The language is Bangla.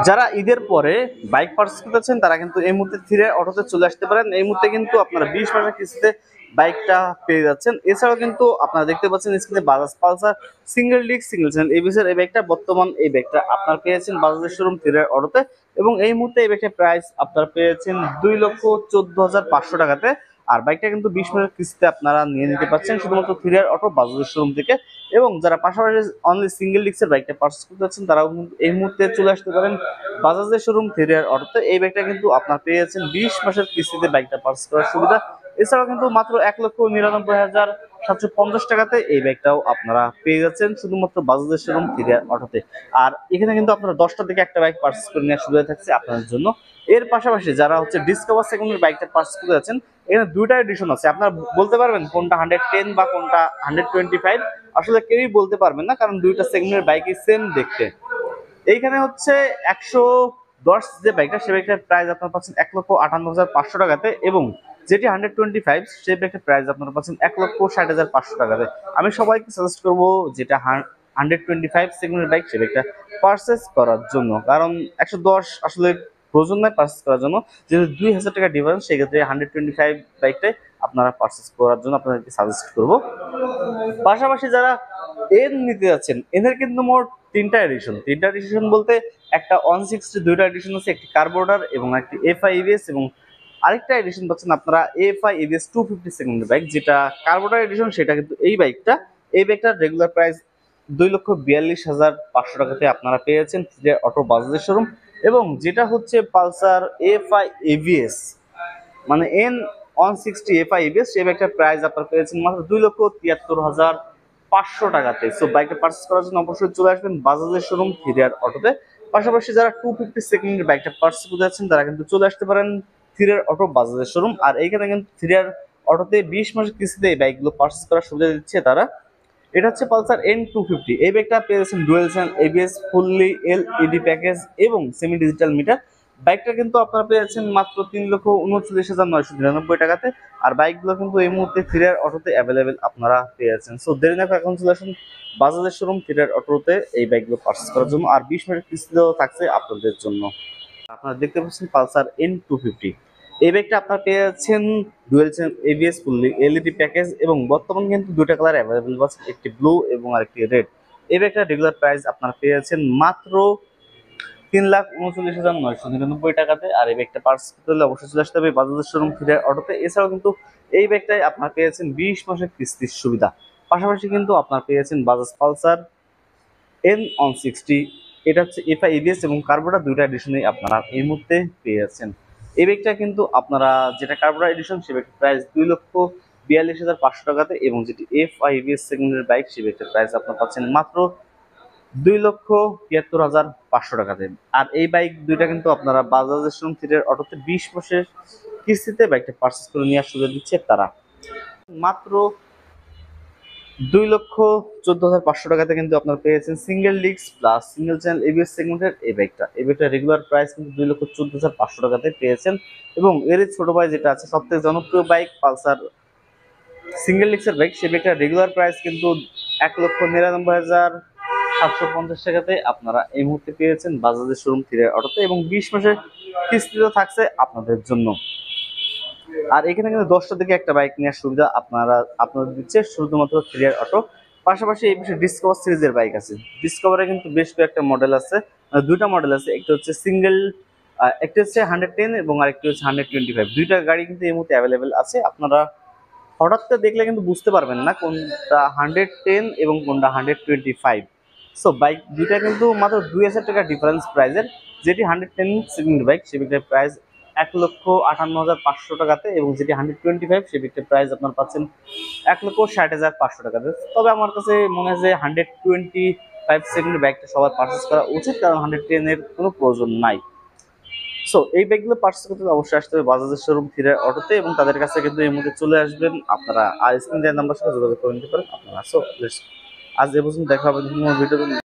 যারা ঈদের পরে বাইক পারচেজ করতেছেন তারা কিন্তু এই মুহূর্তে থ্রি অটোতে চলে আসতে পারেন। এই মুহূর্তে কিন্তু আপনারা 20 মাসের কিস্তিতে বাইকটা পেয়ে যাচ্ছেন। এছাড়াও কিন্তু আপনারা দেখতে পাচ্ছেন স্ক্রিনে Bajaj Pulsar single disc single channel ABS এর এই বাইকটা, বর্তমান এই বাইকটা আপনারা পেয়েছেন বাজাজের শোরুম থ্রি অটোতে। এবং এই মুহূর্তে এই বাইকটার প্রাইস আপনারা পেয়েছেন 2,14,500 টাকাতে। আর বাইকটা কিন্তু 20 মাসের কিস্তিতে আপনারা নিয়ে নিতে পারছেন শুধুমাত্র থ্রি অটো বাজাজের শোরুম থেকে। এবং যারা পাশাপাশি অনলি সিঙ্গেল ডিস্কের বাইকটা পারচেজ করতে যাচ্ছেন তারাও কিন্তু এই মুহূর্তে চলে আসতে পারেন বাজাজের শোরুম থ্রি অটোতে। এই বাইকটা কিন্তু আপনার পেয়েছেন 20 মাসের কিস্তিতে বাইকটা পারচেজ করার সুবিধা। এছাড়াও কিন্তু মাত্র 1,99,750 টাকাতে এই বাইকটাও আপনারা পেয়ে যাচ্ছেন শুধুমাত্র বাজাজের শোরুম থ্রি অটোতে। আর এখানে কিন্তু আপনারা 10টা থেকে একটা বাইক পারচেজ করে নেওয়ার সুবিধা থাকছে আপনাদের জন্য। এর পাশাপাশি যারা হচ্ছে ডিসকভার সেগমেন্টের বাইকটা পারচেজ করতে যাচ্ছেন, এখানে দুইটা এডিশন আছে। আপনারা বলতে পারবেন কোনটা 110 বা কোনটা 125, আসলে কেউই বলতে পারবেন না, কারণ দুইটা সেগমেন্টের বাইকই সেম দেখতে। এইখানে হচ্ছে 110 যে বাইকটা, সে বাইকটার প্রাইস আপনারা পাচ্ছেন 1,58,500 টাকাতে। এবং যেটি 125 সেই বাইকটার প্রাইস আপনারা পাচ্ছেন 1,60,500 টাকাতে। আমি সবাইকে সাজেস্ট করবো যেটা 125 সেগমেন্টের বাইক সে বাইকটা পারচেস করার জন্য, কারণ 110 আসলে প্রয়োজন নয় পারচেস করার জন্য। যেহেতু 2,000 টাকা ডিফারেন্স, সেক্ষেত্রে 125 বাইকটাই আপনারা পারচেস করার জন্য আপনাদেরকে সাজেস্ট করবো। পাশাপাশি যারা এন নিতে যাচ্ছেন, এদের কিন্তু মোট তিনটা এডিশন বলতে একটা 160, দুইটা এডিশন আছে, একটি কার্বোরেটর এবং একটি এফআই ইবিএস, এবং আরেকটা এডিশন পাচ্ছেন আপনারা এফআই ইবিএস 250 সেকেন্ডের বাইক, যেটা কার্বোরেটর এডিশন। সেটা কিন্তু এই বাইকটার রেগুলার প্রাইস 2,42,500 টাকাতে আপনারা পেয়েছেন অটো বাজাজের শোরুম। এবং যেটা হচ্ছে পালসার এফআই এভিএস মানে N160 এফআই এবিএস, সেই বাইকটার প্রাইস আপনারা পেয়েছেন মাত্র 2,73,500 টাকাতে। সো বাইকটা পারচেস করার জন্য অবশ্যই চলে আসবেন বাজাজের শোরুম থ্রি অটোতে। পাশাপাশি যারা 250 সেকেন্ডের বাইকটা পারচেস করতে যাচ্ছেন তারা কিন্তু চলে আসতে পারেন থ্রি অটো বাজাজের শোরুম। আর এইখানে কিন্তু থ্রি অটোতে 20 মাসের কিস্তিতে এই বাইকগুলো পারচেস করার সুবিধা দিচ্ছে তারা। এটা হচ্ছে পালসার N250। এই বাইকটা পেয়েছেন dual channel ABS, fully LED package এবং সেমি ডিজিটাল মিটার। বাইকটা কিন্তু আপনারা পেয়েছেন মাত্র 3,39,999 টাকাতে। আর বাইকগুলো কিন্তু এই মুহূর্তে থ্রি অটোতে অ্যাভেলেবেল আপনারা পেয়েছেন। সো দেরি না করে এখন চলে আসুন বাজাজের শোরুম থ্রি অটোতে এই বাইকগুলো পারচেস করার জন্য। আর 20 মাসের কিস্তিও থাকছে আপনাদের জন্য। আপনারা দেখতে পাচ্ছেন পালসার N250। এই বাইকটা আপনারা পেয়েছেন dual channel ABS, fully LED package এবং বর্তমানে কিন্তু দুটো কালার অ্যাভেলেবেল আছে, একটি ব্লু এবং আরেকটি রেড। এই বাইকটা রেগুলার প্রাইস আপনারা পেয়েছেন মাত্র 3,39,999 টাকাতে। আর এই ব্যাগটা পার্স করতে হলে অবশ্যই চলে আসতে হবে বাজাজের শোরুম থ্রি অটোতে। এছাড়াও কিন্তু এই ব্যাগটাই আপনার পেয়েছেন 20 মাসের কিস্তির সুবিধা। পাশাপাশি কিন্তু আপনার পেয়েছেন বাজাজ পালসার N160। এটা হচ্ছে এফআই এবিএস এবং কার্বোরেটর দুইটা এডিশনেই আপনারা এই মুহূর্তে পেয়েছেন। এই ব্যাগটা কিন্তু আপনারা যেটা কার্বোরেটর এডিশন সে ব্যাগটার প্রাইস 2,42,500 টাকাতে। এবং যেটি এফআই এবিএস সেগমেন্টের বাইক সে ব্যাগটার প্রাইস আপনারা পাচ্ছেন মাত্র 2,73,500 টাকাতে। আর এই বাইক দুইটা কিন্তু আপনারা বাজাজের শোরুম থ্রি অটোতে 20 মাসের কিস্তিতে বাইকটা পারচেস করে নেওয়ার সুযোগ দিচ্ছে তারা মাত্র 2,14,500 টাকাতে। কিন্তু আপনারা পেয়েছেন single disc plus single channel ABS সেগমেন্টের এই বাইকটা রেগুলার প্রাইস কিন্তু 2,14,500 টাকাতে পেয়েছেন। এবং এর ছোট ভাই যেটা আছে সবথেকে জনপ্রিয় বাইক পালসার সিঙ্গেল ডিস্কের বাইক, সেই বাইকটা রেগুলার প্রাইস কিন্তু 1,99,750 টাকাতে আপনারা এই মুহূর্তে পেয়েছেন বাজাজের শোরুম থ্রি অটোতে। এবং 20 মাসের কিস্তিতে থাকছে আপনাদের জন্য। আর এখানে কিন্তু 10টা থেকে একটা বাইক নেওয়ার সুবিধা আপনাদের দিচ্ছে শুধুমাত্র থ্রি অটো। পাশাপাশি এই বিষয়ে ডিসকভার সিরিজের বাইক আছে। ডিসকভারে কিন্তু বেশ কয়েকটা মডেল আছে, দুইটা মডেল আছে। একটা হচ্ছে সিঙ্গেল, একটা হচ্ছে 110 এবং আরেকটি হচ্ছে 125। দুইটা গাড়ি কিন্তু এই মুহূর্তে অ্যাভেলেবেল আছে। আপনারা হঠাৎ দেখলে কিন্তু বুঝতে পারবেন না কোনটা 110 এবং কোনটা 125। সো বাইক দুইটা কিন্তু মাত্র 2,000 টাকা ডিফারেন্স প্রাইসের। যেটি 110 সেগমেন্ট বাইক সে বাইকটার প্রাইস 1,58,500 টাকাতে। এবং যেটি 125 সে বাইকটার প্রাইস আপনার পাচ্ছেন 1,60,500 টাকাতে। তবে আমার কাছে মনে হয় যে 125 সেগমেন্ট বাইকটা সবার পারচেস করা উচিত, কারণ 110 এর কোনো প্রয়োজন নাই। সো এই ব্যাগগুলো পারচেস করতে অবশ্যই আসতে হবে বাজাজের শোরুম থ্রি অটোতে। এবং তাদের কাছে কিন্তু এই মুহূর্তে চলে আসবেন আপনারা। আর স্ক্রিন দেওয়ার নাম্বার সাথে যোগাযোগ করে নিতে পারেন আপনারা। সো আজ এ পর্যন্ত দেখা হবে ভিডিও।